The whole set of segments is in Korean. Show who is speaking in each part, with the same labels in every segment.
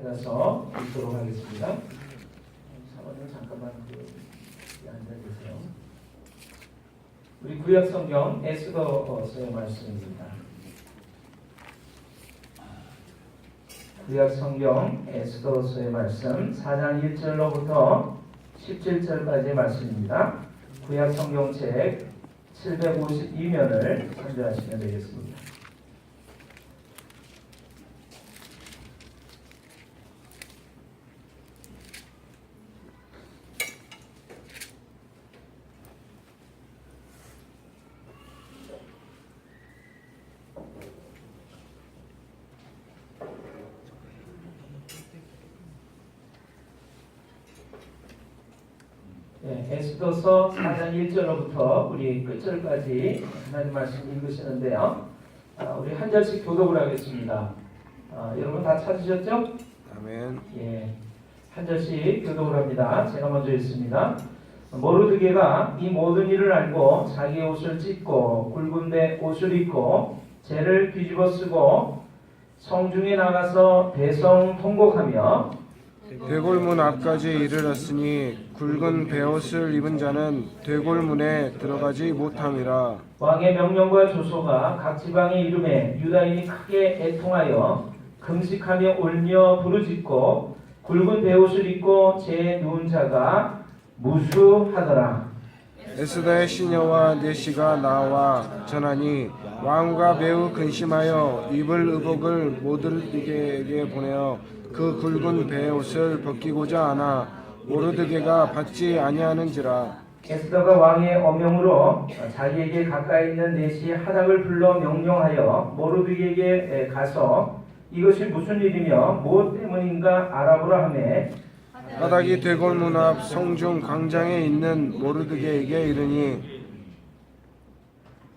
Speaker 1: 가서 읽도록 하겠습니다. 사모님 잠깐만 앉아 계세요. 우리 구약 성경 에스더서의 말씀입니다. 구약 성경 에스더서의 말씀 4장 1절로부터 17절까지의 말씀입니다. 구약 성경책 752면을 참조하시면 되겠습니다. 에스더서 4장 1절로부터 우리 끝절까지 하나님 말씀 읽으시는데요. 우리 한 절씩 교독을 하겠습니다. 여러분 다 찾으셨죠?
Speaker 2: 아멘.
Speaker 1: 예, 한 절씩 교독을 합니다. 제가 먼저 읽습니다. 모르드게가 이 모든 일을 알고 자기의 옷을 찢고 굵은 배 옷을 입고 재를 뒤집어 쓰고 성중에 나가서 대성 통곡하며
Speaker 2: 대궐문 앞까지 이르렀으니 굵은 베옷을 입은 자는 대궐문에 들어가지 못함이라.
Speaker 1: 왕의 명령과 조소가 각 지방에 이름에 유다인이 크게 애통하여 금식하며 울며 부르짖고 굵은 베옷을 입고 제 누운 자가 무수하더라.
Speaker 2: 에스더의 시녀와 내시가 나와 전하니 왕과 매우 근심하여 입을 의복을 모르드게에게 보내어 그 굵은 베옷을 벗기고자 하나 모르드게가 받지 아니하는지라.
Speaker 1: 에스더가 왕의 어명으로 자기에게 가까이 있는 내시 하닥을 불러 명령하여 모르드게에게 가서 이것이 무슨 일이며 무엇 때문인가 알아보라 하매
Speaker 2: 하닥이 대궐문 앞 성중 광장에 있는 모르드게에게 이르니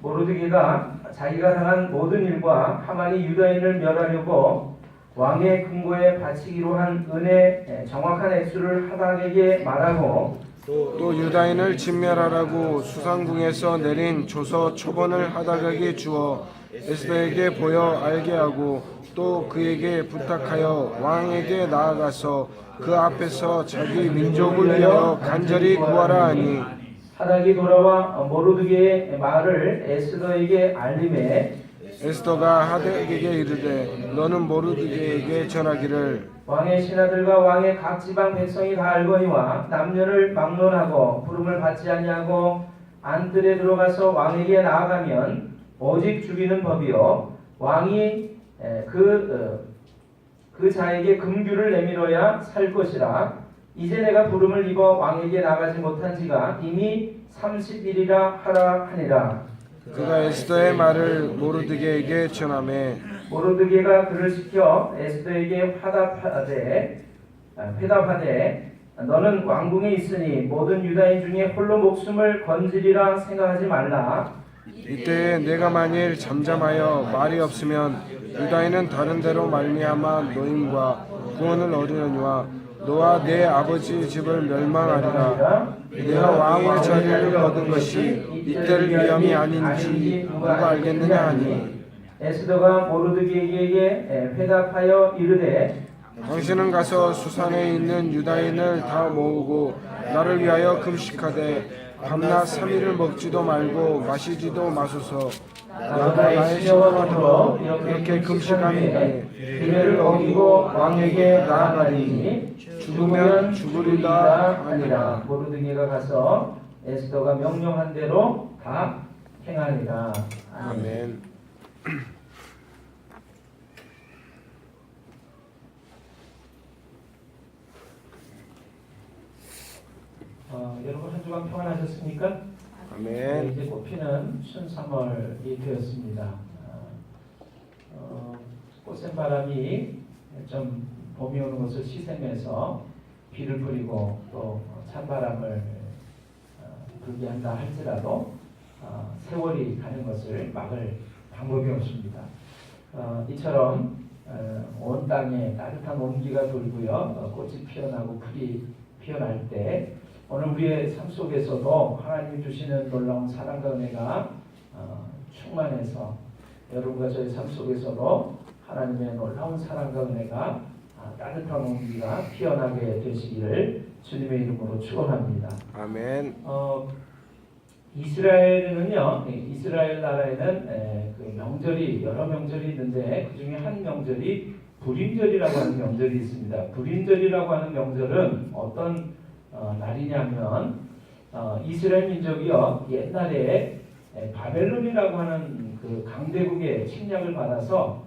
Speaker 1: 모르드게가 자기가 당한 모든 일과 하만이 유다인을 멸하려고 왕의 금고에 바치기로 한 은의 정확한 액수를 하닥에게 말하고
Speaker 2: 또 유다인을 진멸하라고 수상궁에서 내린 조서 초본을 하닥에게 주어 에스더에게 보여 알게 하고 또 그에게 부탁하여 왕에게 나아가서 그 앞에서 자기 민족을 위하여 간절히 구하라 하니
Speaker 1: 하닥이 돌아와 모르드게의 말을 에스더에게 알림해
Speaker 2: 에스더가 하닥에게 이르되 너는 모르드게에게 전하기를
Speaker 1: 왕의 신하들과 왕의 각 지방 백성이 다 알거니와 남녀를 막론하고 부름을 받지 아니하고 안뜰에 들어가서 왕에게 나아가면 오직 죽이는 법이요 왕이 그 자에게 금규를 내밀어야 살 것이라. 이제 내가 부름을 입어 왕에게 나가지 못한 지가 이미 30일이라 하라 하니라.
Speaker 2: 그가 에스더의 말을 모르드게에게 전하매
Speaker 1: 모르드게가 그를 시켜 에스더에게 회답하되 너는 왕궁에 있으니 모든 유다인 중에 홀로 목숨을 건지리라 생각하지 말라.
Speaker 2: 이때에 내가 만일 잠잠하여 말이 없으면 유다인은 다른 데로 말미암아 노임과 구원을 얻으려니와 너와 내 아버지 집을 멸망하리라. 내가 왕의 자리를 얻은 것이 이때를 위함이 아닌지 누가 알겠느냐 하니
Speaker 1: 에스더가 모르드게에게 회답하여 이르되
Speaker 2: 당신은 가서 수산에 있는 유다인을 다 모으고 나를 위하여 금식하되 밤낮 3일을 먹지도 말고 마시지도 마소서. 나도 나의 신령으로 이렇게 금식하니 규례를 어기고 왕에게 나아가리니 죽으면 죽으리라 하니라.
Speaker 1: 모르드게가 가서 에스더가 명령한 대로 다 행하니라.
Speaker 2: 아멘.
Speaker 1: 여러분 한 주간 평안하셨습니까?
Speaker 2: 아멘.
Speaker 1: 이제 꽃피는 춘3월이 되었습니다. 꽃샘바람이 좀 봄이 오는 것을 시샘해서 비를 뿌리고 또 찬바람을 불게 한다 할지라도 세월이 가는 것을 막을 방법이 없습니다. 이처럼 온 땅에 따뜻한 온기가 돌고요, 꽃이 피어나고 풀이 피어날 때 오늘 우리의 삶 속에서도 하나님이 주시는 놀라운 사랑과 은혜가 충만해서 여러분과 저의 삶 속에서도 하나님의 놀라운 사랑과 은혜가 따뜻한 온기가 피어나게 되시기를 주님의 이름으로 축원합니다.
Speaker 2: 아멘.
Speaker 1: 이스라엘은요, 이스라엘 나라에는 그 명절이 여러 명절이 있는데 그 중에 한 명절이 불임절이라고 하는 명절이 있습니다. 불임절이라고 하는 명절은 어떤 날이냐면 이스라엘 민족이요 옛날에 바벨론이라고 하는 그 강대국의 침략을 받아서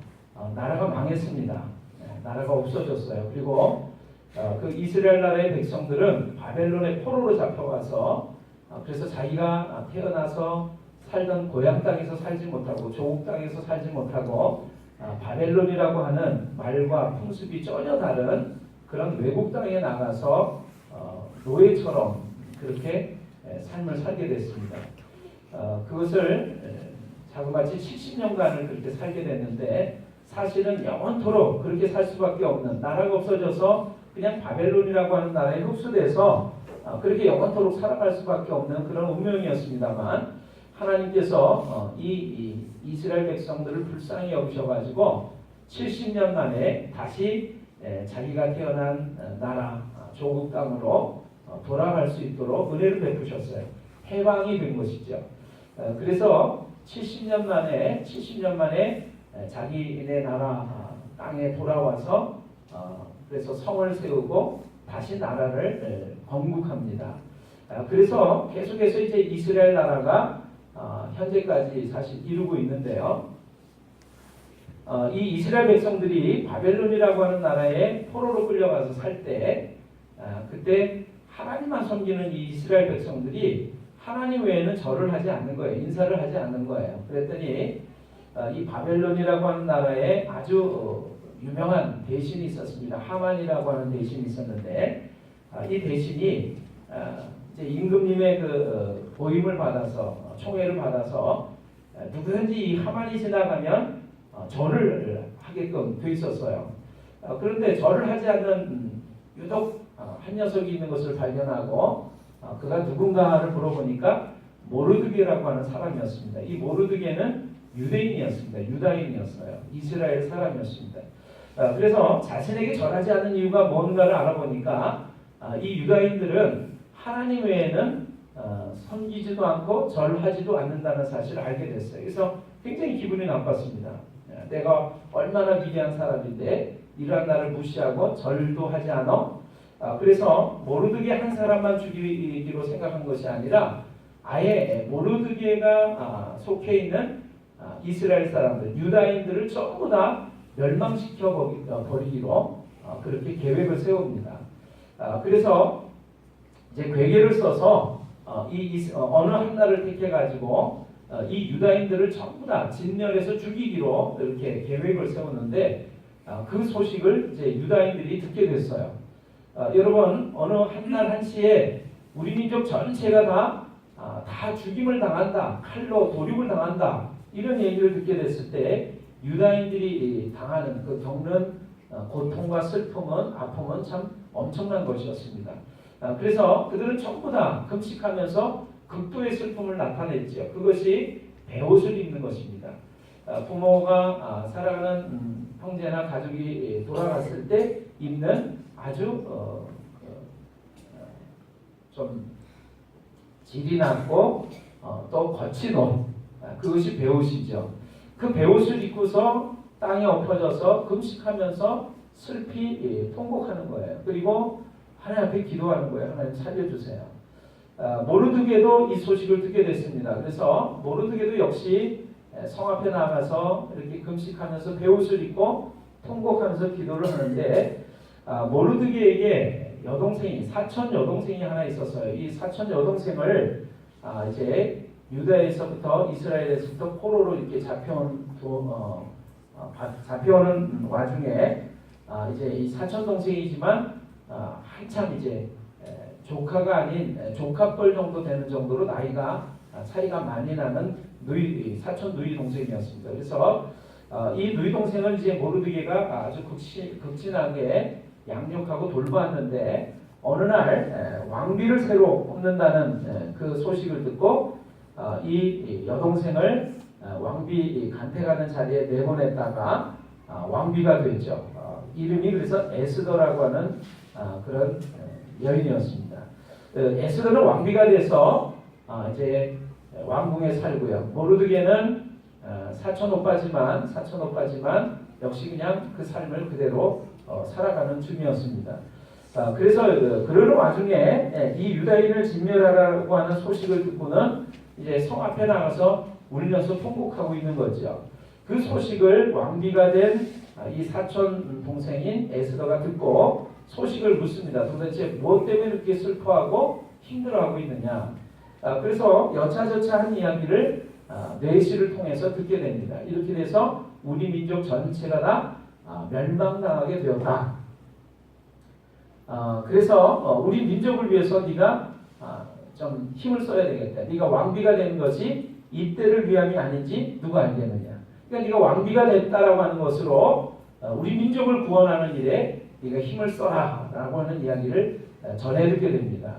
Speaker 1: 나라가 망했습니다. 나라가 없어졌어요. 그리고 그 이스라엘 나라의 백성들은 바벨론의 포로로 잡혀가서 그래서 자기가 태어나서 살던 고향 땅에서 살지 못하고 조국 땅에서 살지 못하고 바벨론이라고 하는 말과 풍습이 전혀 다른 그런 외국 땅에 나가서 노예처럼 그렇게 삶을 살게 됐습니다. 그것을 자그마치 70년간을 그렇게 살게 됐는데 사실은 영원토록 그렇게 살 수밖에 없는 나라가 없어져서 그냥 바벨론이라고 하는 나라에 흡수돼서 그렇게 영원토록 살아갈 수밖에 없는 그런 운명이었습니다만 하나님께서 이 이스라엘 백성들을 불쌍히 여기셔가지고 70년 만에 다시 자기가 태어난 나라 조국 땅으로 돌아갈 수 있도록 은혜를 베푸셨어요. 해방이 된 것이죠. 그래서 70년 만에 자기네 나라 땅에 돌아와서 그래서 성을 세우고 다시 나라를 건국합니다. 그래서 계속해서 이제 이스라엘 나라가 현재까지 사실 이루고 있는데요. 이 이스라엘 백성들이 바벨론이라고 하는 나라에 포로로 끌려가서 살 때 그때 하나님만 섬기는 이 이스라엘 백성들이 하나님 외에는 절을 하지 않는 거예요. 인사를 하지 않는 거예요. 그랬더니 이 바벨론이라고 하는 나라에 아주 유명한 대신이 있었습니다. 하만이라고 하는 대신이 있었는데 이 대신이 이제 임금님의 그 보임을 받아서 총애를 받아서 누구든지 이 하만이 지나가면 절을 하게끔 돼 있었어요. 그런데 절을 하지 않는 유독 한 녀석이 있는 것을 발견하고 그가 누군가를 물어보니까 모르드게라고 하는 사람이었습니다. 이 모르드게는 유대인이었습니다. 유다인이었어요. 이스라엘 사람이었습니다. 그래서 자신에게 절하지 않는 이유가 뭔가를 알아보니까 이 유다인들은 하나님 외에는 섬기지도 않고 절하지도 않는다는 사실을 알게 됐어요. 그래서 굉장히 기분이 나빴습니다. 내가 얼마나 위대한 사람인데 이러한 나를 무시하고 절도 하지 않아? 그래서 모르드게 한 사람만 죽이기로 생각한 것이 아니라 아예 모르드게가 속해 있는 이스라엘 사람들, 유다인들을 전부 다 멸망시켜 버리기로 그렇게 계획을 세웁니다. 그래서 이제 괴계를 써서 어느 한 날을 택해 가지고 이 유다인들을 전부 다 진멸해서 죽이기로 이렇게 계획을 세우는데 그 소식을 이제 유다인들이 듣게 됐어요. 여러분 어느 한날 한시에 우리 민족 전체가 다 죽임을 당한다, 칼로 도륙을 당한다 이런 얘기를 듣게 됐을 때 유다인들이 당하는 그 겪는 고통과 슬픔은 아픔은 참 엄청난 것이었습니다. 그래서 그들은 전부 다 금식하면서 극도의 슬픔을 나타냈죠. 그것이 베옷을 입는 것입니다. 부모가 살아가는 형제나 가족이 돌아갔을 때 입는 아주 좀 질이 낮고 또 거친 옷, 그것이 베옷이죠. 그 베옷을 입고서 땅에 엎어져서 금식하면서 슬피 통곡하는 거예요. 그리고 하나님 앞에 기도하는 거예요. 하나님 살려주세요. 모르드게도 이 소식을 듣게 됐습니다. 그래서 모르드게도 역시 성 앞에 나가서 이렇게 금식하면서 베옷을 입고 통곡하면서 기도를 하는데 모르드게에게 여동생이 사촌 여동생이 하나 있었어요. 이 사촌 여동생을 이제 유다에서부터 이스라엘에서부터 포로로 이렇게 잡혀오는 와중에 이제 이 사촌 동생이지만 한참 이제 조카가 아닌 조카뻘 정도 되는 정도로 나이가 차이가 많이 나는 사촌 누이 동생이었습니다. 그래서 이 누이 동생을 이제 모르드게가 아주 극진하게 양육하고 돌보았는데 어느 날 왕비를 새로 뽑는다는 그 소식을 듣고 이 여동생을 왕비 간택하는 자리에 내보냈다가 왕비가 됐죠. 이름이 그래서 에스더라고 하는 그런 여인이었습니다. 에스더는 왕비가 돼서 이제 왕궁에 살고요. 모르드게는 사촌 오빠지만 역시 그냥 그 삶을 그대로 살아가는 중이었습니다. 그래서 그러는 와중에 이 유다인을 진멸하라고 하는 소식을 듣고는 이제 성 앞에 나가서 울면서 통곡하고 있는 거죠. 그 소식을 왕비가 된 이 사촌 동생인 에스더가 듣고 소식을 묻습니다. 도대체 무엇 때문에 이렇게 슬퍼하고 힘들어하고 있느냐. 그래서 여차저차한 이야기를 뇌시를 통해서 듣게 됩니다. 이렇게 돼서 우리 민족 전체가 다 멸망당하게 되었다. 그래서 우리 민족을 위해서 네가 좀 힘을 써야 되겠다. 네가 왕비가 된 것이 이때를 위함이 아닌지 누가 알겠느냐. 그러니까 네가 왕비가 됐다라고 하는 것으로 우리 민족을 구원하는 일에 네가 힘을 써라라고 하는 이야기를 전해 듣게 됩니다.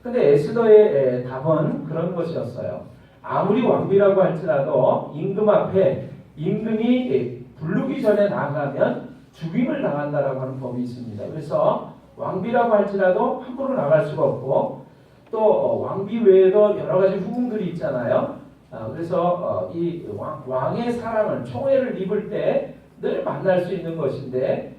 Speaker 1: 근데 에스더의 답은 그런 것이었어요. 아무리 왕비라고 할지라도 임금 앞에 임금이 부르기 전에 나가면 죽임을 당한다라고 하는 법이 있습니다. 그래서 왕비라고 할지라도 함부로 나갈 수가 없고 또 왕비 외에도 여러 가지 후궁들이 있잖아요. 그래서 이 왕의 사랑을 총애를 입을 때 늘 만날 수 있는 것인데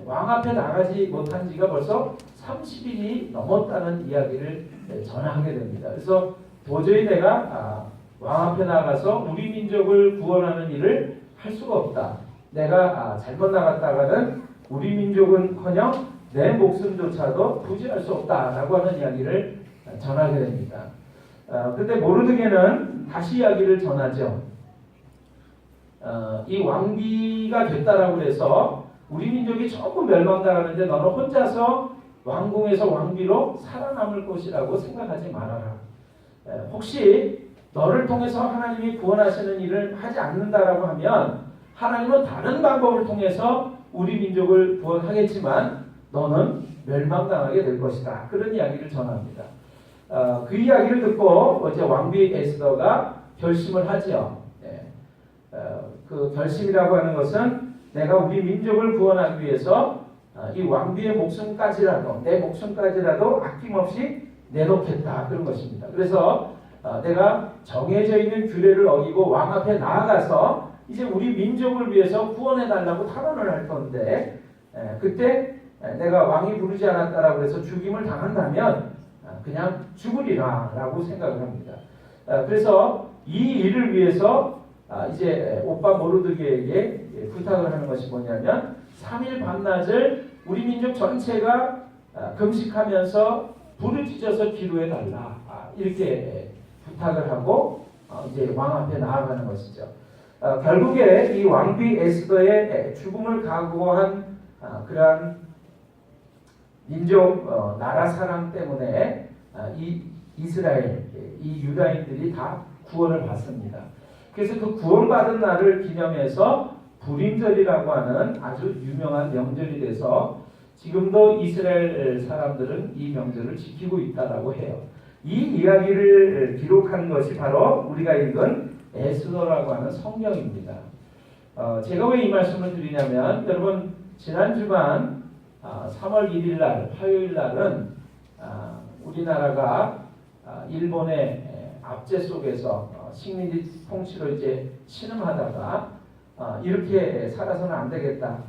Speaker 1: 왕 앞에 나가지 못한 지가 벌써 30일이 넘었다는 이야기를 전하게 됩니다. 그래서 도저히 내가 왕 앞에 나가서 우리 민족을 구원하는 일을 할 수가 없다. 내가 잘못 나갔다가는 우리 민족은커녕 내 목숨조차도 부지할 수 없다라고 하는 이야기를 전하게 됩니다. 근데 모르드게는 다시 이야기를 전하죠. 이 왕비가 됐다라고 해서 우리 민족이 조금 멸망당하는데 너는 혼자서 왕궁에서 왕비로 살아남을 것이라고 생각하지 말아라. 혹시 너를 통해서 하나님이 구원하시는 일을 하지 않는다라고 하면 하나님은 다른 방법을 통해서 우리 민족을 구원하겠지만 너는 멸망당하게 될 것이다. 그런 이야기를 전합니다. 그 이야기를 듣고 이제 왕비 에스더가 결심을 하지요. 그 결심이라고 하는 것은 내가 우리 민족을 구원하기 위해서 이 왕비의 목숨까지라도 내 목숨까지라도 아낌없이 내놓겠다 그런 것입니다. 그래서 내가 정해져 있는 규례를 어기고 왕 앞에 나아가서 이제 우리 민족을 위해서 구원해 달라고 탄원을 할 건데 그때 내가 왕이 부르지 않았다라고 해서 죽임을 당한다면 그냥 죽으리라 라고 생각을 합니다. 그래서 이 일을 위해서 이제 오빠 모르드게에게 부탁을 하는 것이 뭐냐면 3일 밤낮을 우리 민족 전체가 금식하면서 부르짖어서 기도해 달라 이렇게 부탁을 하고 이제 왕 앞에 나아가는 것이죠. 결국에 이 왕비 에스더의 죽음을 각오한 그러한 민족 나라 사랑 때문에 이 이스라엘 이 유다인들이 다 구원을 받습니다. 그래서 그 구원받은 날을 기념해서 불임절이라고 하는 아주 유명한 명절이 돼서 지금도 이스라엘 사람들은 이 명절을 지키고 있다라고 해요. 이 이야기를 기록한 것이 바로 우리가 읽은 에스더라고 하는 성경입니다. 제가 왜 이 말씀을 드리냐면 여러분 지난 주간 3월 1일 날 화요일 날은 우리나라가 일본의 압제 속에서 식민지 통치로 이제 신음하다가 이렇게 살아서는 안 되겠다.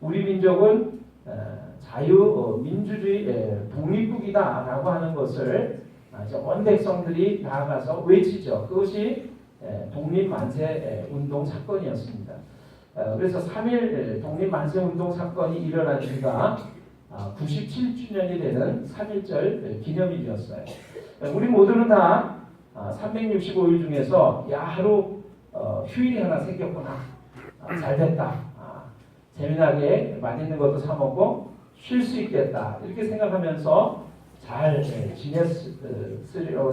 Speaker 1: 우리 민족은 자유 민주주의 독립국이다라고 하는 것을 온 백성들이 나아가서 외치죠. 그것이 독립만세 운동 사건이었습니다. 그래서 3일 독립만세운동 사건이 일어난 지가 97주년이 되는 3.1절 기념일이었어요. 우리 모두는 다 365일 중에서 야 하루 휴일이 하나 생겼구나. 잘됐다. 재미나게 맛있는 것도 사 먹고 쉴 수 있겠다. 이렇게 생각하면서 잘 지냈으리라고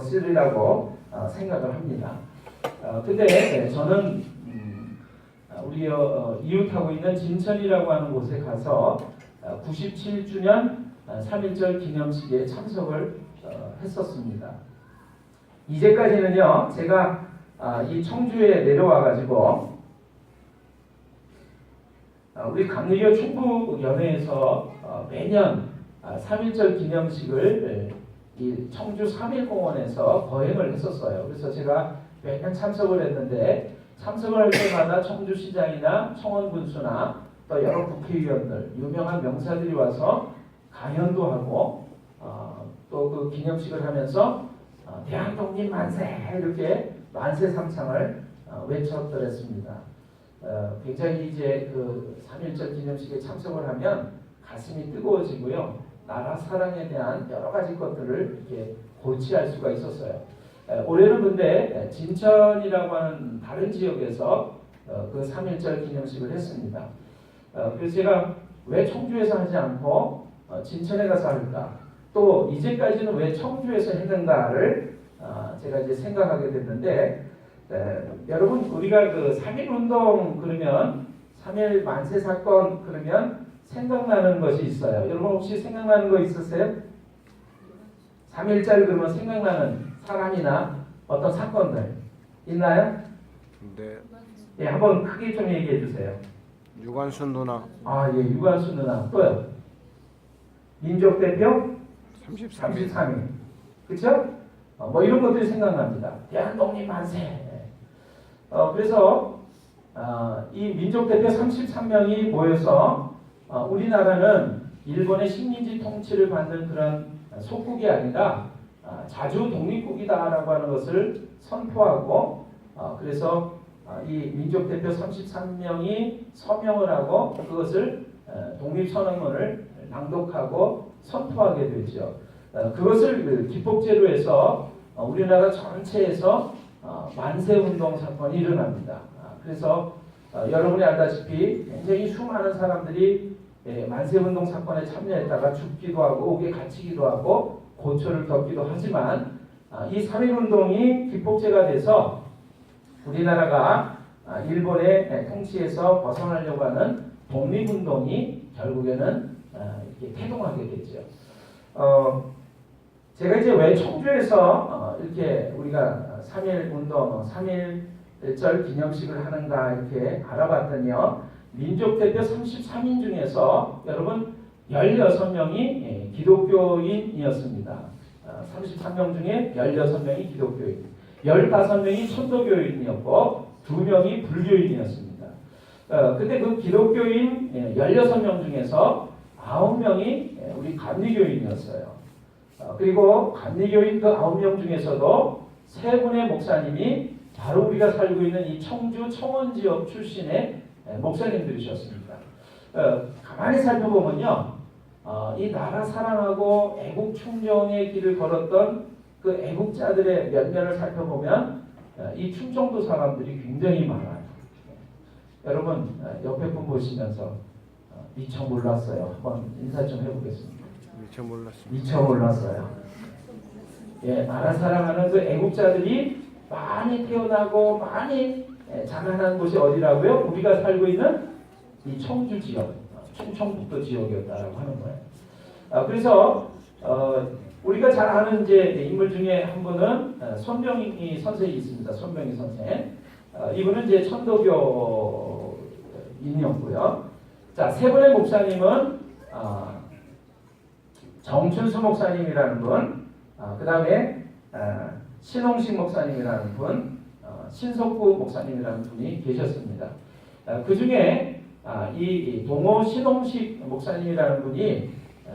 Speaker 1: 생각을 합니다. 근데 저는 우리 이웃하고 있는 진천이라고 하는 곳에 가서 97주년 3.1절 기념식에 참석을 했었습니다. 이제까지는요, 제가 이 청주에 내려와 가지고 우리 감리교 충북연회에서 매년 3.1절 기념식을 이 청주 3.1공원에서 거행을 했었어요. 그래서 제가 매년 참석을 했는데 참석을 할 때마다 청주시장이나 청원군수나 또 여러 국회의원들, 유명한 명사들이 와서 강연도 하고 또 그 기념식을 하면서 대한독립 만세 이렇게 만세 삼창을 외쳤더랬습니다. 굉장히 이제 그 3.1절 기념식에 참석을 하면 가슴이 뜨거워지고요. 나라 사랑에 대한 여러 가지 것들을 이렇게 고취할 수가 있었어요. 올해는 근데 진천이라고 하는 다른 지역에서 그 3.1절 기념식을 했습니다. 그래서 제가 왜 청주에서 하지 않고 진천에 가서 할까? 또 이제까지는 왜 청주에서 했는가를 제가 이제 생각하게 됐는데 여러분 우리가 그 3.1운동 그러면 3.1 만세 사건 그러면 생각나는 것이 있어요. 여러분 혹시 생각나는 거 있으세요? 3.1절 그러면 생각나는 사람이나 어떤 사건들 있나요?
Speaker 2: 네.
Speaker 1: 예, 한번 크게 좀 얘기해 주세요.
Speaker 2: 유관순 누나.
Speaker 1: 예, 유관순 누나. 또요? 민족대표 33인. 그쵸? 뭐 이런 것들이 생각납니다. 대한독립 만세. 그래서 이 민족대표 33명이 모여서 우리나라는 일본의 식민지 통치를 받는 그런 속국이 아니라 자주 독립국이다라고 하는 것을 선포하고 그래서 이 민족대표 33명이 서명을 하고 그것을 독립선언문을 낭독하고 선포하게 되죠. 그것을 그 기폭제로해서 우리나라 전체에서 만세운동 사건이 일어납니다. 그래서 여러분이 알다시피 굉장히 수많은 사람들이 만세운동 사건에 참여했다가 죽기도 하고 옥에 갇히기도 하고 고초를 겪기도 하지만 이 3.1운동이 기폭제가 돼서 우리나라가 일본의 통치에서 벗어나려고 하는 독립운동이 결국에는 이렇게 태동하게 됐죠. 제가 이제 왜 청주에서 이렇게 우리가 3.1운동, 3.1절 기념식을 하는가 이렇게 알아봤더니요. 민족대표 33인 중에서 여러분 16명이 기독교인이었습니다. 33명 중에 16명이 기독교인, 15명이 천도교인이었고 2명이 불교인이었습니다. 근데 그 기독교인 16명 중에서 9명이 우리 감리교인이었어요. 그리고 감리교인 그 9명 중에서도 3분의 목사님이 바로 우리가 살고 있는 이 청주 청원 지역 출신의 목사님들이셨습니다. 가만히 살펴보면요, 이 나라 사랑하고 애국 충정의 길을 걸었던 그 애국자들의 면면을 살펴보면 이 충청도 사람들이 굉장히 많아요. 여러분 옆에 분 보시면서 미처 몰랐어요. 한번 인사 좀 해보겠습니다.
Speaker 2: 미처 몰랐습니다.
Speaker 1: 미처 몰랐어요. 예, 나라 사랑하는 그 애국자들이 많이 태어나고 많이 자라난 곳이 어디라고요? 우리가 살고 있는 이 청주 지역, 충청북도 지역이었다라고 하는 거예요. 그래서 우리가 잘 아는 이제 인물 중에 한 분은 손병희 선생이 있습니다. 손병희 선생. 이분은 이제 천도교인이었고요. 자, 3분의 목사님은 정춘수 목사님이라는 분, 그 다음에 신홍식 목사님이라는 분, 신석구 목사님이라는 분이 계셨습니다. 그 중에 이 동호 신홍식 목사님이라는 분이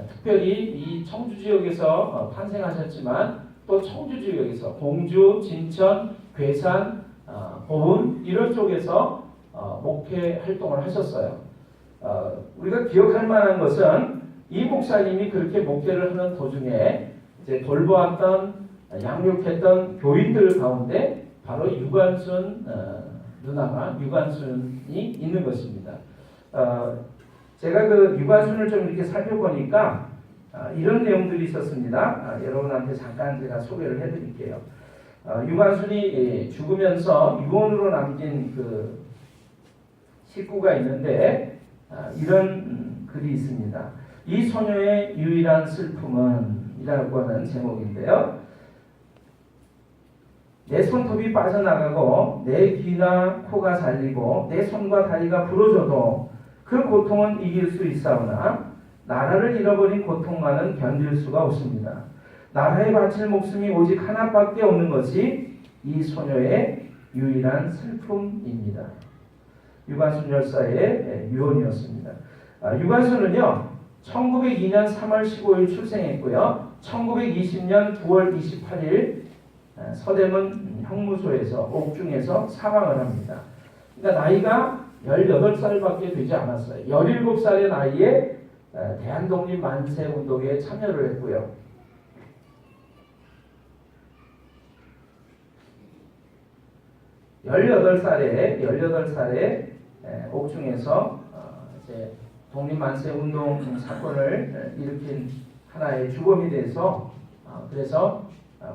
Speaker 1: 특별히 이 청주 지역에서 탄생하셨지만 또 청주 지역에서 공주, 진천, 괴산, 보은 이런 쪽에서 목회 활동을 하셨어요. 우리가 기억할 만한 것은 이 목사님이 그렇게 목회를 하는 도중에 이제 돌보았던 양육했던 교인들 가운데 바로 유관순 누나가 유관순이 있는 것입니다. 제가 그 유관순을 좀 이렇게 살펴보니까 이런 내용들이 있었습니다. 여러분한테 잠깐 제가 소개를 해드릴게요. 유관순이 죽으면서 유언으로 남긴 그 식구가 있는데 이런 글이 있습니다. 이 소녀의 유일한 슬픔은 이라고 하는 제목인데요. 내 손톱이 빠져나가고 내 귀나 코가 잘리고 내 손과 다리가 부러져도 그 고통은 이길 수 있사오나 나라를 잃어버린 고통만은 견딜 수가 없습니다. 나라에 바칠 목숨이 오직 하나밖에 없는 것이 이 소녀의 유일한 슬픔입니다. 유관순 열사의 유언이었습니다. 유관순은요 1902년 3월 15일 출생했고요 1920년 9월 28일 서대문 형무소에서 옥중에서 사망을 합니다. 그러니까 나이가 18살밖에 되지 않았어요. 17살의 나이에 대한독립 만세 운동에 참여를 했고요. 18살에 옥중에서 이제 독립만세 운동 사건을 일으킨 하나의 주범이 돼서 그래서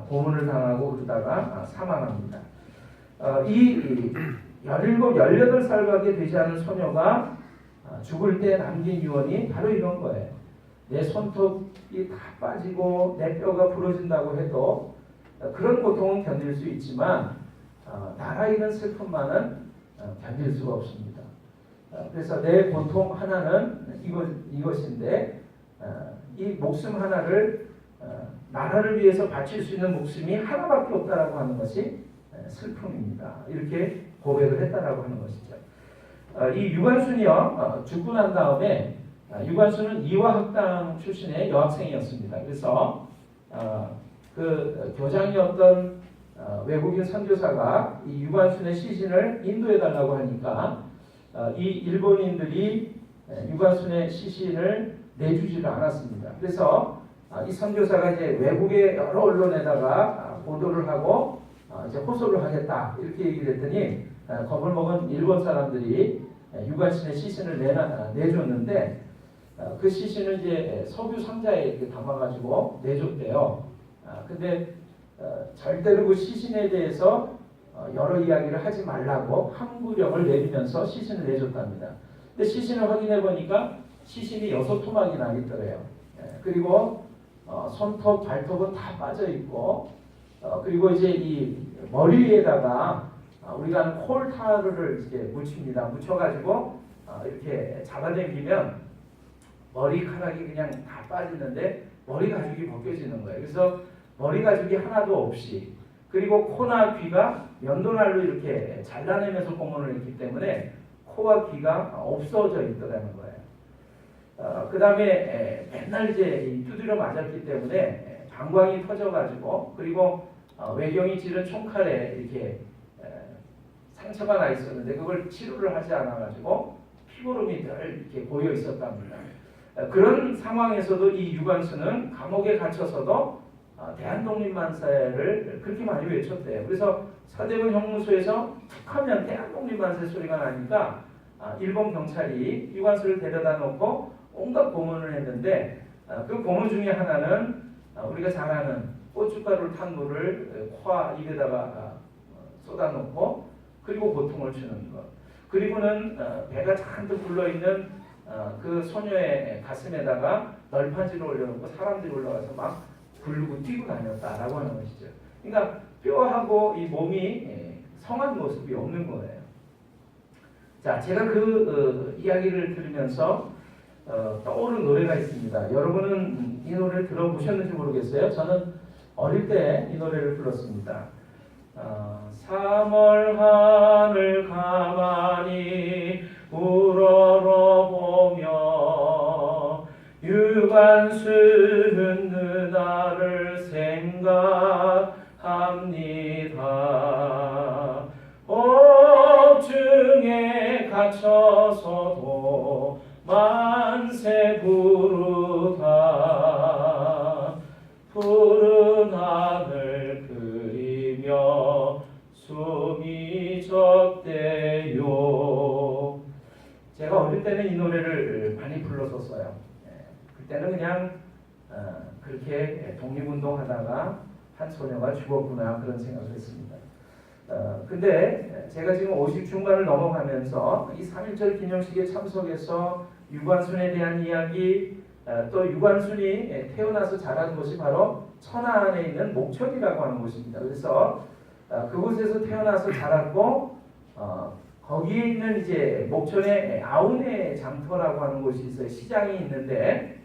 Speaker 1: 고문을 당하고 그러다가 사망합니다. 이 17, 18살밖에 되지 않은 소녀가 죽을 때 남긴 유언이 바로 이런 거예요. 내 손톱이 다 빠지고 내 뼈가 부러진다고 해도 그런 고통은 견딜 수 있지만 나라 잃은 슬픔만은 견딜 수가 없습니다. 그래서 내 고통 하나는 이것인데 이 목숨 하나를 나라를 위해서 바칠 수 있는 목숨이 하나밖에 없다라고 하는 것이 슬픔입니다. 이렇게 고백을 했다라고 하는 것이죠. 이 유관순이요 죽고 난 다음에 유관순은 이화학당 출신의 여학생이었습니다. 그래서 그 교장이었던 외국인 선교사가 이 유관순의 시신을 인도해 달라고 하니까 이 일본인들이 유관순의 시신을 내주지를 않았습니다. 그래서 이 선교사가 이제 외국의 여러 언론에다가 보도를 하고 이제 호소를 하겠다 이렇게 얘기를 했더니 겁을 먹은 일본 사람들이 유관순의 시신을 내줬는데 그 시신을 이제 석유 상자에 이렇게 담아가지고 내줬대요. 근데 절대로 그 시신에 대해서 여러 이야기를 하지 말라고 항구령을 내리면서 시신을 내줬답니다. 근데 시신을 확인해 보니까 시신이 6토막이나 있더래요. 그리고 손톱, 발톱은 다 빠져 있고 그리고 이제 이 머리에다가 우리가 하는 콜타르를 이제 묻힙니다. 묻혀가지고 이렇게 잡아당기면 머리카락이 그냥 다 빠지는데 머리 가죽이 벗겨지는 거예요. 그래서 머리 가죽이 하나도 없이 그리고 코나 귀가 면도날로 이렇게 잘라내면서 고문을 했기 때문에 코와 귀가 없어져 있더라는 거예요. 그 다음에 맨날 이제 두드려 맞았기 때문에 방광이 터져가지고 그리고 외경이 찌른 총칼에 이렇게 상처가 나 있었는데 그걸 치료를 하지 않아가지고 피고름이 늘 이렇게 고여 있었답니다. 그런 상황에서도 이 유관순은 감옥에 갇혀서도 대한독립만세를 그렇게 많이 외쳤대요. 그래서 서대문 형무소에서 툭하면 대한독립만세 소리가 나니까 일본 경찰이 유관순을 데려다 놓고 온갖 고문을 했는데 그 고문 중에 하나는 우리가 잘 아는 고춧가루를 탄 물을 코와 입에다가 쏟아놓고 그리고 고통을 주는 것. 그리고는 배가 잔뜩 불러있는 그 소녀의 가슴에다가 널판지를 올려놓고 사람들이 올라가서 막 굴르고 뛰고 다녔다라고 하는 것이죠. 그러니까 뼈하고 이 몸이 성한 모습이 없는 거예요. 자, 제가 그 이야기를 들으면서 떠오른 노래가 있습니다. 여러분은 이 노래를 들어보셨는지 모르겠어요. 저는 어릴 때 이 노래를 불렀습니다. 3월 하늘 가만히 우러러보며 유관순 누나를 생각합니다. 옥중에 갇혀서도 만세 부르다 푸른 하늘 그리며 숨이 적대요. 제가 어릴 때는 이 노래를 많이 불렀었어요. 그때는 그냥 그렇게 독립운동하다가 한 소녀가 죽었구나 그런 생각을 했습니다. 근데 제가 지금 50 중반을 넘어가면서 이 3.1절 기념식에 참석해서 유관순에 대한 이야기 또 유관순이 태어나서 자란 곳이 바로 천안에 있는 목천이라고 하는 곳입니다. 그래서 그곳에서 태어나서 자랐고 거기에 있는 이제 목천에 아우네 장터라고 하는 곳이 있어요. 시장이 있는데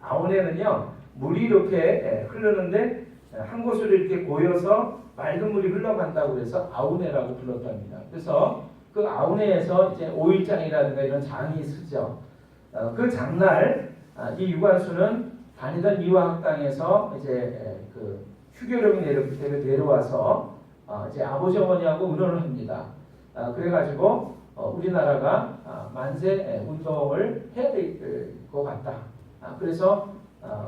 Speaker 1: 아우네는요 물이 이렇게 흐르는데 한 곳으로 이렇게 고여서 맑은 물이 흘러간다고 해서 아우네라고 불렀답니다. 그래서 그 아우네에서 이제 5일장이라든가 이런 장이 쓰죠. 그 장날 이 유관수는 다니던 이화학당에서 이제 그 휴교령이 내려와서 이제 아버지 어머니하고 의논을 합니다. 그래가지고 우리나라가 만세 운동을 해야 될 것 같다. 그래서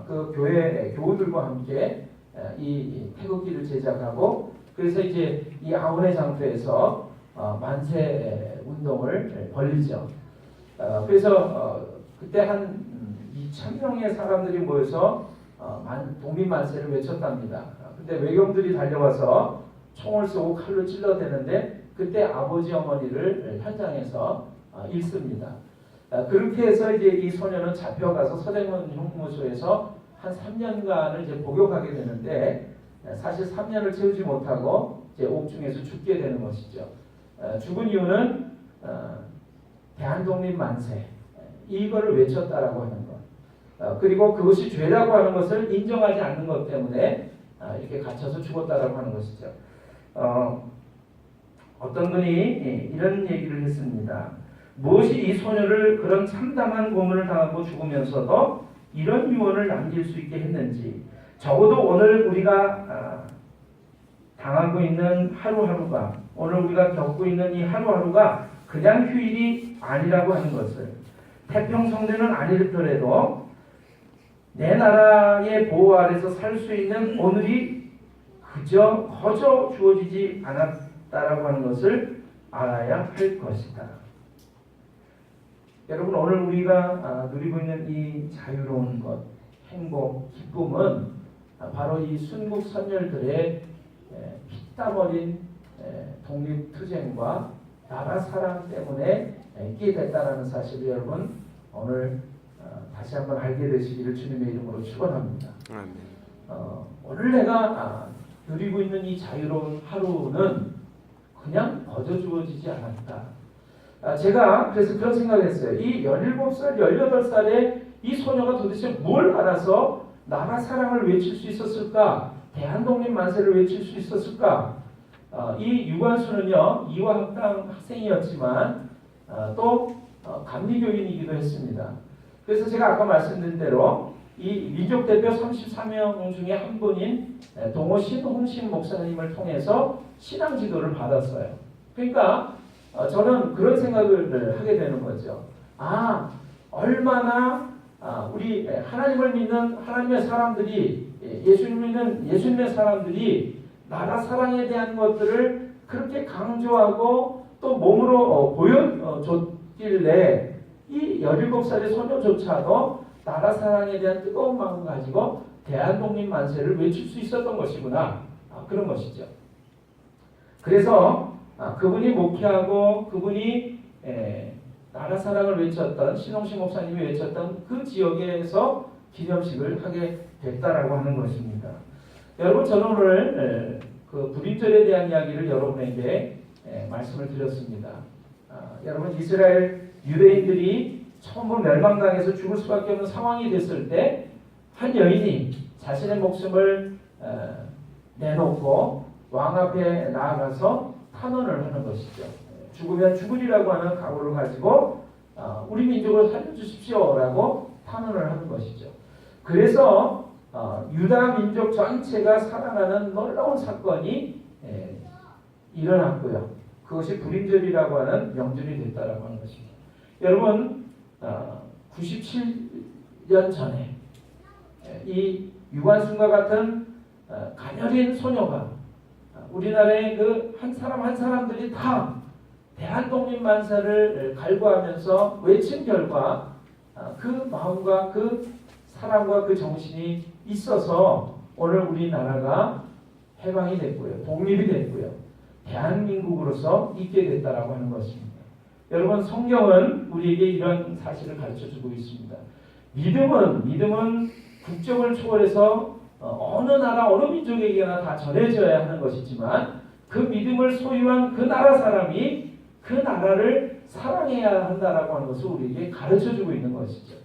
Speaker 1: 그 교회 교우들과 함께 이 태극기를 제작하고 그래서 이제 이 아우네 장터에서 만세 운동을 벌리죠. 그래서 그때 한 2,000명의 사람들이 모여서 독립 만세를 외쳤답니다. 근데 외경들이 달려와서 총을 쏘고 칼로 찔러대는데 그때 아버지 어머니를 현장에서 잃습니다. 그렇게 해서 이제 이 소녀는 잡혀가서 서대문 형무소에서 한 3년간을 이제 복역하게 되는데 사실 3년을 채우지 못하고 이제 옥중에서 죽게 되는 것이죠. 죽은 이유는 대한독립 만세 이거를 외쳤다라고 하는 것. 그리고 그것이 죄라고 하는 것을 인정하지 않는 것 때문에 이렇게 갇혀서 죽었다라고 하는 것이죠. 어떤 분이 이런 얘기를 했습니다. 무엇이 이 소녀를 그런 참담한 고문을 당하고 죽으면서도 이런 유언을 남길 수 있게 했는지 적어도 오늘 우리가 당하고 있는 하루하루가 오늘 우리가 겪고 있는 이 하루하루가 그냥 휴일이 아니라고 하는 것을 태평성대는 아니더라도 내 나라의 보호 아래서 살 수 있는 오늘이 그저 허저 주어지지 않았다라고 하는 것을 알아야 할 것이다. 여러분 오늘 우리가 누리고 있는 이 자유로운 것, 행복, 기쁨은 바로 이 순국 선열들의 피땀 어린 독립투쟁과 나라 사랑 때문에 있게 됐다는 사실을 여러분 오늘 다시 한번 알게 되시기를 주님의 이름으로 축원합니다. 오늘 내가 누리고 있는 이 자유로운 하루는 그냥 거저 주어지지 않았다. 제가 그래서 그런 생각을 했어요. 이 17살, 18살의 이 소녀가 도대체 뭘 알아서 나라 사랑을 외칠 수 있었을까? 대한독립 만세를 외칠 수 있었을까? 이 유관수는요, 이화학당 학생이었지만 또 감리교인이기도 했습니다. 그래서 제가 아까 말씀드린 대로 이 민족대표 33명 중에 한 분인 동호 신홍신 목사님을 통해서 신앙 지도를 받았어요. 그러니까 저는 그런 생각을 하게 되는 거죠. 얼마나 우리 하나님을 믿는 하나님의 사람들이 예수님을 믿는 예수님의 사람들이 나라 사랑에 대한 것들을 그렇게 강조하고 또 몸으로 보여줬길래 이 17살의 소녀조차도 나라 사랑에 대한 뜨거운 마음을 가지고 대한독립 만세를 외칠 수 있었던 것이구나. 그런 것이죠. 그래서 그분이 목회하고 그분이 나라 사랑을 외쳤던 신홍식 목사님이 외쳤던 그 지역에서 기념식을 하게 됐다라고 하는 것입니다. 여러분 저는 오늘 그 불임절에 대한 이야기를 여러분에게 말씀을 드렸습니다. 여러분 이스라엘 유대인들이 처음으로 멸망당해서 죽을 수밖에 없는 상황이 됐을 때 한 여인이 자신의 목숨을 내놓고 왕 앞에 나아가서 탄원을 하는 것이죠. 죽으면 죽으리라고 하는 각오를 가지고 우리 민족을 살려주십시오라고 탄원을 하는 것이죠. 그래서 유다 민족 전체가 살아나는 놀라운 사건이 일어났고요. 그것이 불임절이라고 하는 명절이 됐다라고 하는 것입니다. 여러분 97년 전에 이 유관순과 같은 가녀린 소녀가 우리나라의 그 한 사람 한 사람들이 다 대한독립 만세를 갈구하면서 외친 결과 그 마음과 그 사랑과 그 정신이 있어서 오늘 우리나라가 해방이 됐고요. 독립이 됐고요. 대한민국으로서 있게 됐다라고 하는 것입니다. 여러분 성경은 우리에게 이런 사실을 가르쳐주고 있습니다. 믿음은 국적을 초월해서 어느 나라 어느 민족에게나 다 전해져야 하는 것이지만 그 믿음을 소유한 그 나라 사람이 그 나라를 사랑해야 한다라고 하는 것을 우리에게 가르쳐주고 있는 것이죠.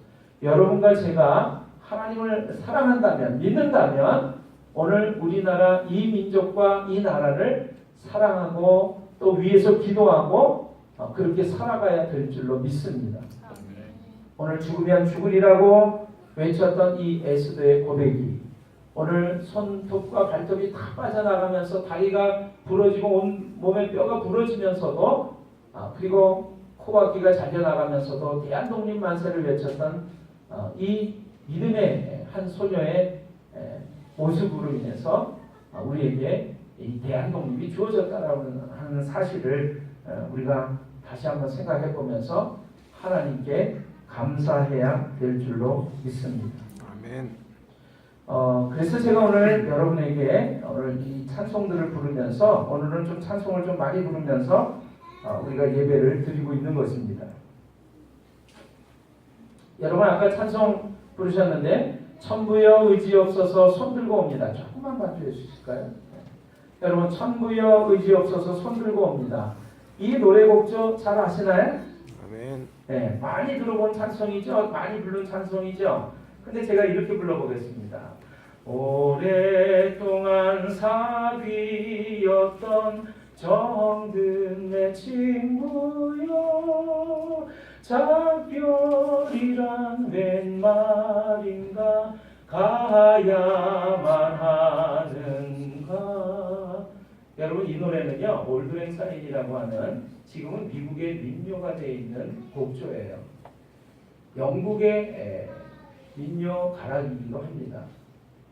Speaker 1: 여러분과 제가 하나님을 사랑한다면, 믿는다면 오늘 우리나라 이 민족과 이 나라를 사랑하고 또 위에서 기도하고 그렇게 살아가야 될 줄로 믿습니다. 오늘 죽으면 죽으리라고 외쳤던 이 에스더의 고백이 오늘 손톱과 발톱이 다 빠져나가면서 다리가 부러지고 온 몸의 뼈가 부러지면서도 그리고 코와 귀가 잘려나가면서도 대한독립 만세를 외쳤던 이 믿음의 한 소녀의 모습으로 인해서 우리에게 이 대한독립이 주어졌다라는 하는 사실을 우리가 다시 한번 생각해 보면서 하나님께 감사해야 될 줄로 믿습니다.
Speaker 2: 아멘.
Speaker 1: 그래서 제가 오늘 여러분에게 오늘 이 찬송들을 부르면서 오늘은 좀 찬송을 좀 많이 부르면서 우리가 예배를 드리고 있는 것입니다. 여러분 아까 찬송 부르셨는데 천부여 의지없어서 손들고 옵니다. 조금만 봐주실 수 있을까요? 여러분 천부여 의지없어서 손들고 옵니다. 이 노래곡조 잘 아시나요?
Speaker 2: 아멘.
Speaker 1: 네, 많이 들어본 찬송이죠. 많이 부른 찬송이죠. 근데 제가 이렇게 불러보겠습니다. 오랫동안 사귀었던 정든 내 친구여 작별이란 웬 말인가 가야만 하는가. 여러분 이 노래는요 올드랭 사인이라고 하는 지금은 미국의 민요가 되어 있는 곡조예요. 영국의 민요 가락이기도 합니다.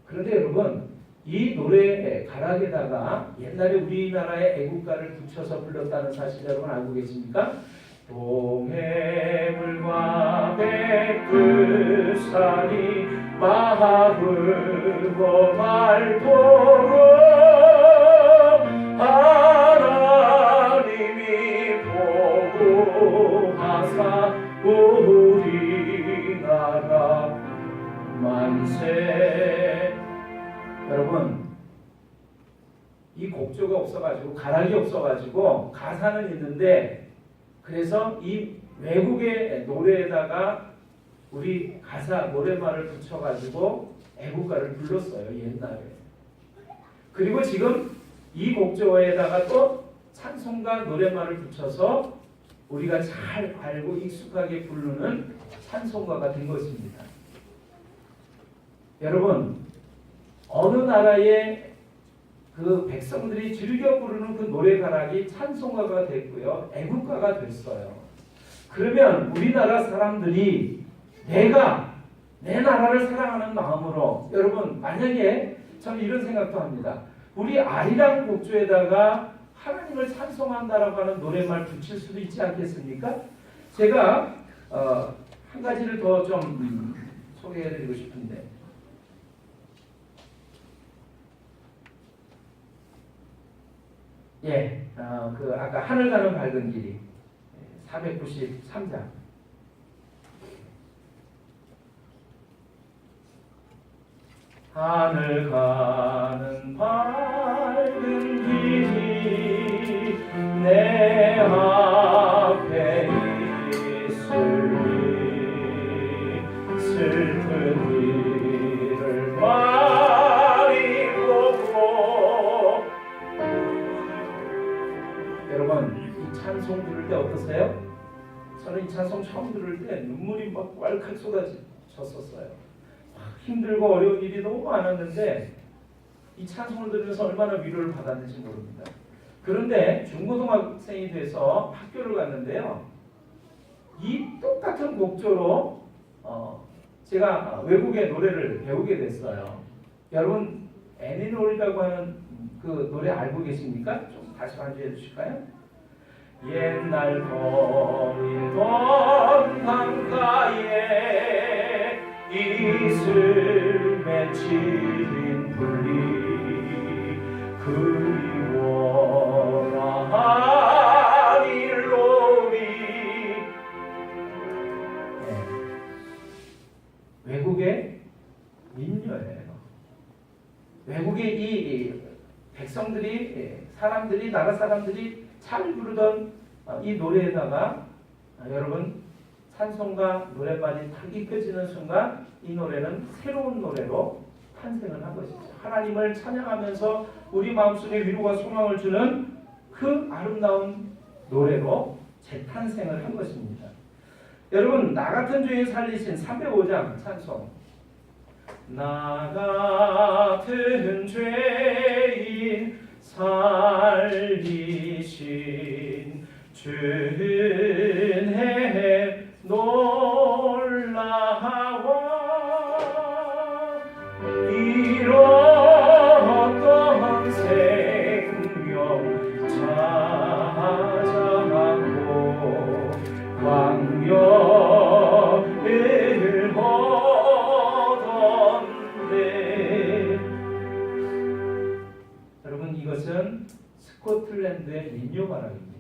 Speaker 1: 그런데 여러분 이 노래 가락에다가 옛날에 우리나라의 애국가를 붙여서 불렀다는 사실 여러분 알고 계십니까? 동해물과 백두산이 마음으로 맑도록 하나님이 보호하사 우리나라 만세. 여러분 이 곡조가 없어가지고 가락이 없어가지고 가사는 있는데 그래서 이 외국의 노래에다가 우리 가사 노래말을 붙여가지고 애국가를 불렀어요 옛날에. 그리고 지금 이 곡조에다가 또 찬송가 노래말을 붙여서 우리가 잘 알고 익숙하게 부르는 찬송가가 된 것입니다. 여러분 어느 나라의 그 백성들이 즐겨 부르는 그 노래 가락이 찬송가가 됐고요 애국가가 됐어요. 그러면 우리나라 사람들이 내가 내 나라를 사랑하는 마음으로 여러분 만약에 저는 이런 생각도 합니다. 우리 아리랑 곡조에다가 하나님을 찬송한다라고 하는 노래말 붙일 수도 있지 않겠습니까? 제가 한 가지를 더 좀 소개해드리고 싶은데 그 아까 하늘 가는 밝은 길이 493장. 하늘 가는 밝은 길이 내 앞에 있으니 슬픈 일을 많이 보고. 여러분 이 찬송 들을 때 어떠세요? 저는 이 찬송 처음 들을 때 눈물이 막 왈칵 쏟아졌었어요. 힘들고 어려운 일이 너무 많았는데 이 찬송을 들으면서 얼마나 위로를 받았는지 모릅니다. 그런데 중고등학생이 돼서 학교를 갔는데요. 이 똑같은 곡조로 제가 외국의 노래를 배우게 됐어요. 여러분 애니놀이라고 하는 그 노래 알고 계십니까? 좀 다시 반주해 주실까요? 옛날 거리던 강가에 이슬 맺힌 분리 그리워라 하닐로리. 외국의 민요예요. 외국의 이 백성들이 사람들이 나라 사람들이 잘 부르던 이 노래에다가 여러분 찬송가 노랫말이 딱 입혀지는 순간 이 노래는 새로운 노래로 탄생을 한 것이죠. 하나님을 찬양하면서 우리 마음속에 위로와 소망을 주는 그 아름다운 노래로 재탄생을 한 것입니다. 여러분 나 같은 죄인 살리신 305장 찬송 나 같은 죄인 살리신 주은혜 놀라워 잃었던 생명 찾아가고 광야를 얻었네. 여러분 이것은 스코틀랜드의 민요 가락입니다.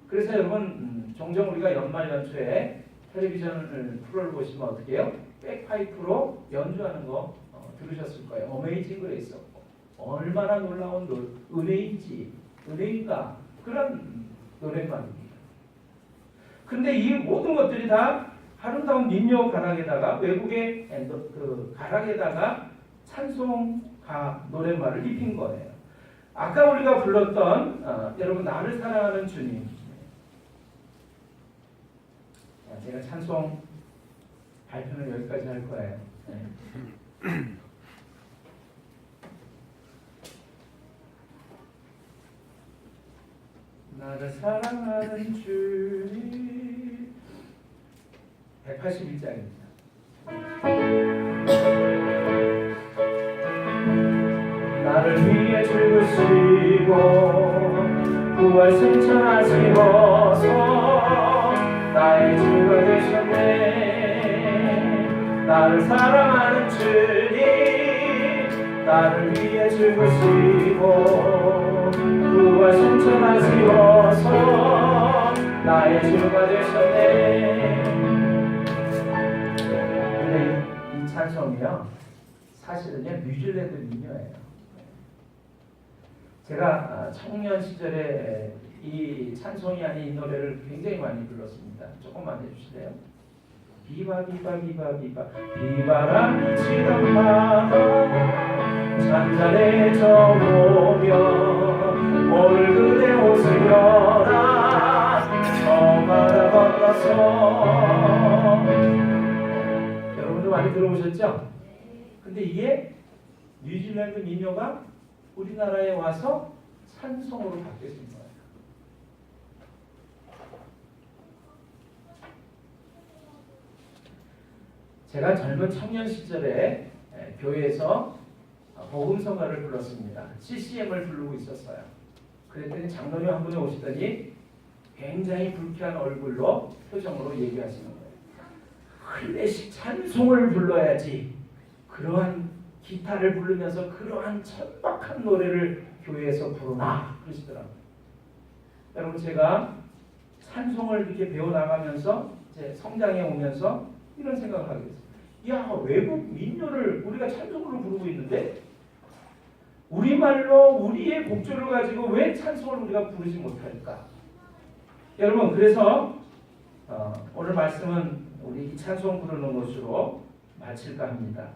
Speaker 1: 그래서 여러분 종종 우리가 연말 연초에 텔레비전 프로를 보시면 어떻게 해요? 백파이프로 연주하는 거 들으셨을 거예요. 어메이징 그레이스. 얼마나 놀라운 은혜인가 그런 노랫말입니다. 근데 이 모든 것들이 다 아름다운 민요 가락에다가 외국의 그 가락에다가 찬송가 노랫말을 입힌 거예요. 아까 우리가 불렀던 여러분 나를 사랑하는 주님. 제가 찬송 발표는 여기까지 할 거예요. 네. 나를 사랑하는 주님 181장입니다. 나를 위해 죽으시고 부활 승천하시고서 나의 주가 되셨네. 나를 사랑하는 주님 나를 위해 죽으시고 부활 승천하시고서 나의 주가 되셨네. 근데 이 찬송이요 사실은요 뉴질랜드 민요예요. 제가 청년 시절에 이 찬송이 아닌 이 노래를 굉장히 많이 불렀습니다. 조금만 해주실래요? 비바 비바 비바 비바 비바람 치던 바다 잔잔해져 오면 오늘 그대 옷을 열어 저 바다 건너서. 여러분도 많이 들어보셨죠? 근데 이게 뉴질랜드 민요가 우리나라에 와서 찬송으로 바뀌어진 거예요. 제가 젊은 청년 시절에 교회에서 복음성가를 불렀습니다. CCM을 부르고 있었어요. 그랬더니 장로님 한 분이 오시더니 굉장히 불쾌한 얼굴로 표정으로 얘기하시는 거예요. 클래식 찬송을 불러야지. 그러한 기타를 부르면서 그러한 천박한 노래를 교회에서 부르나 그러시더라고요. 여러분 제가 찬송을 이렇게 배워나가면서 제 성장해 오면서 이런 생각을 하게 됐어요. 야, 외국 민요를 우리가 찬송으로 부르고 있는데 우리말로 우리의 곡조를 가지고 왜 찬송을 우리가 부르지 못할까? 여러분 그래서 오늘 말씀은 우리 이 찬송 부르는 것으로 마칠까 합니다.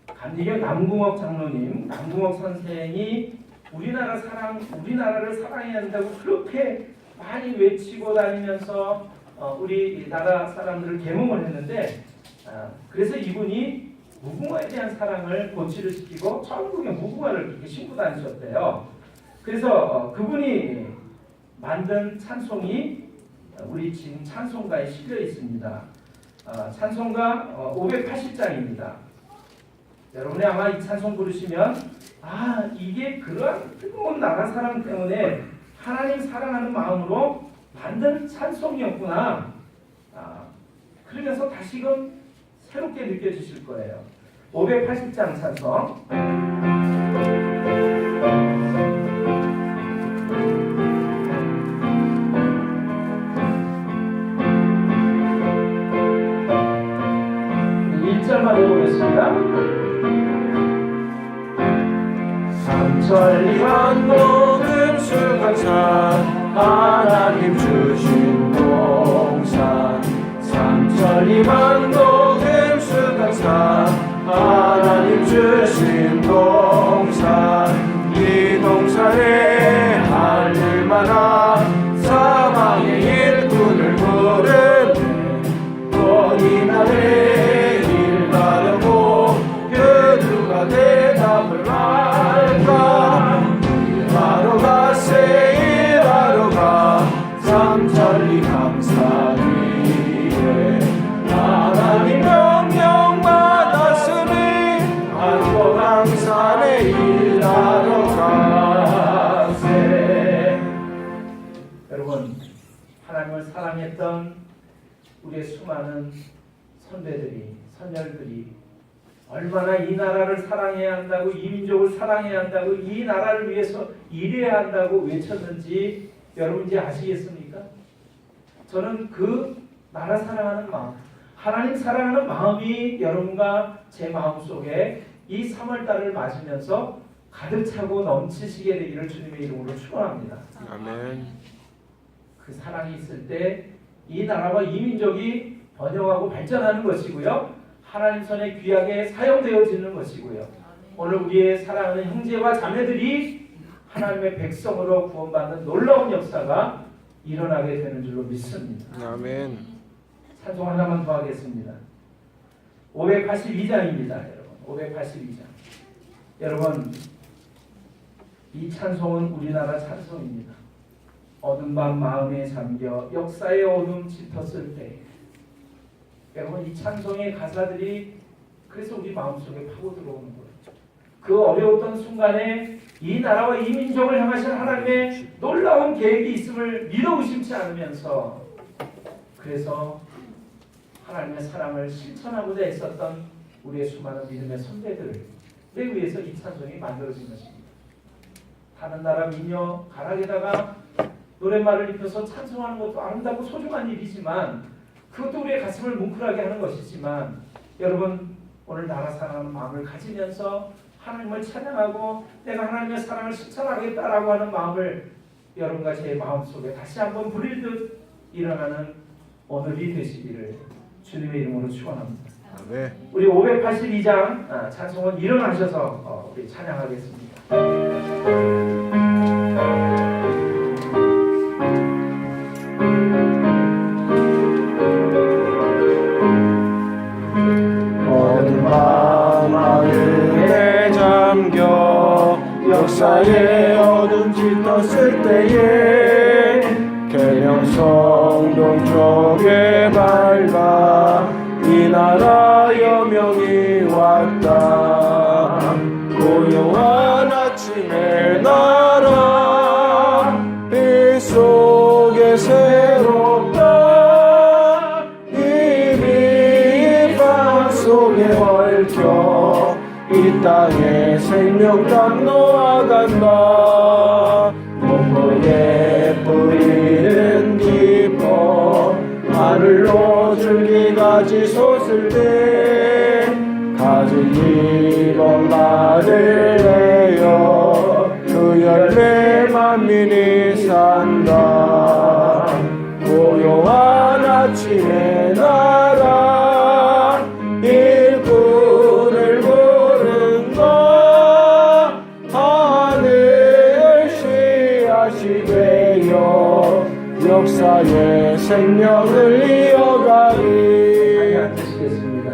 Speaker 1: 감리교 남궁옥 장로님, 남궁옥 선생이 우리나라를 사랑해야 한다고 그렇게 많이 외치고 다니면서 우리 나라 사람들을 계몽을 했는데 그래서 이분이 무궁화에 대한 사랑을 고취를 시키고 전국에 무궁화를 이렇게 신고 다니셨대요. 그래서 그분이 만든 찬송이 우리 지금 찬송가에 실려 있습니다. 찬송가 580장입니다. 여러분이 아마 이 찬송 부르시면 이게 그러한 뜨거운 나라 사랑 때문에 하나님 사랑하는 마음으로 만든 찬송이었구나. 그러면서 다시금 새롭게 느껴지실 거예요. 580장 찬송. 1절만 읽어보겠습니다.
Speaker 2: 삼천리만 녹음 수강산 하나님 주신 동산 삼천리만 녹음 수강산 하나님 주신 동산 이 동산에 할 일 많아 사망의 일꾼을 부르네 너희 나의 일 가려고 그 누가 대답을 할까 일하러 가세 일하러 가 삼천리 감사 위에 하나님 명령 받았으니 한국강산에 일하러 가세.
Speaker 1: 여러분, 하나님을 사랑했던 우리의 수많은 선배들이, 선열들이 얼마나 이 나라를 사랑해야 한다고, 이 민족을 사랑해야 한다고, 이 나라를 위해서 일해야 한다고 외쳤는지 여러분 이제 아시겠습니까? 저는 그 나라 사랑하는 마음, 하나님 사랑하는 마음이 여러분과 제 마음속에 이 3월달을 맞으면서 가득 차고 넘치시게 되기를 주님의 이름으로 축원합니다.
Speaker 2: 아멘.
Speaker 1: 그 사랑이 있을 때 이 나라와 이 민족이 번영하고 발전하는 것이고요. 하나님 손에 귀하게 사용되어지는 것이고요. 오늘 우리의 사랑하는 형제와 자매들이 하나님의 백성으로 구원받는 놀라운 역사가 일어나게 되는 줄로 믿습니다.
Speaker 2: 아멘.
Speaker 1: 찬송 하나만 더 하겠습니다. 582장입니다. 여러분, 582장. 여러분, 이 찬송은 우리나라 찬송입니다. 어둠 밤 마음에 잠겨 역사의 어둠 짙었을 때, 여러분 이 찬송의 가사들이 그래서 우리 마음속에 파고 들어오는 거예요. 그 어려웠던 순간에 이 나라와 이 민족을 향하신 하나님의 놀라운 계획이 있음을 믿어 의심치 않으면서, 그래서 하나님의 사랑을 실천하고자 애썼던 우리의 수많은 믿음의 선배들에 의해서 이 찬송이 만들어진 것입니다. 다른 나라 민요 가락에다가 노랫말을 입혀서 찬송하는 것도 아름답고 소중한 일이지만, 그것도 우리의 가슴을 뭉클하게 하는 것이지만, 여러분 오늘 나라 사랑하는 마음을 가지면서 하나님을 찬양하고 내가 하나님의 사랑을 실천하겠다라고 하는 마음을 여러분과 제 마음속에 다시 한번 부릴듯 일어나는 오늘이 되시기를 주님의 이름으로 축원합니다.
Speaker 2: 네.
Speaker 1: 우리 582장 찬송은 일어나셔서 우리 찬양하겠습니다.
Speaker 2: 어둠 밤 마음에 잠겨 역사의 어둠 짙었을 때에 계명성 동쪽에 밝아 이 나라 여명이 왔다. 고요한 아침의 나라 이 속에 새롭다. 이미 밤 속에 얽혀 이 땅에 생명감 놓아간다. 목포에 뿌리는 기뻐 하늘로 줄기가지 솟을 때 가진 이번 말을 내어 그 열매 만민이 산다. 고요한 아침의 나라 일꾼을 부른다. 하늘 씨앗이 되어 역사의 생명을 이어가리.
Speaker 1: 앉으시겠습니다.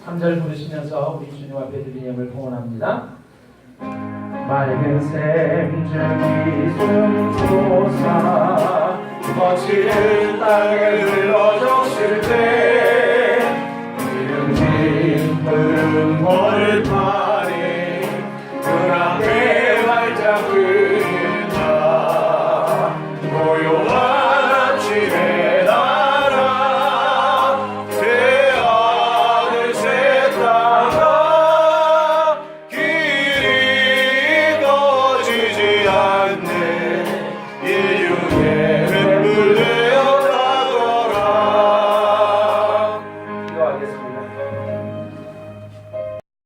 Speaker 1: 3절 부르시면서 우리 주님 앞에 드린 예물 봉헌합니다. 맑은 샘중이 숨솟아
Speaker 2: 거칠은 땅을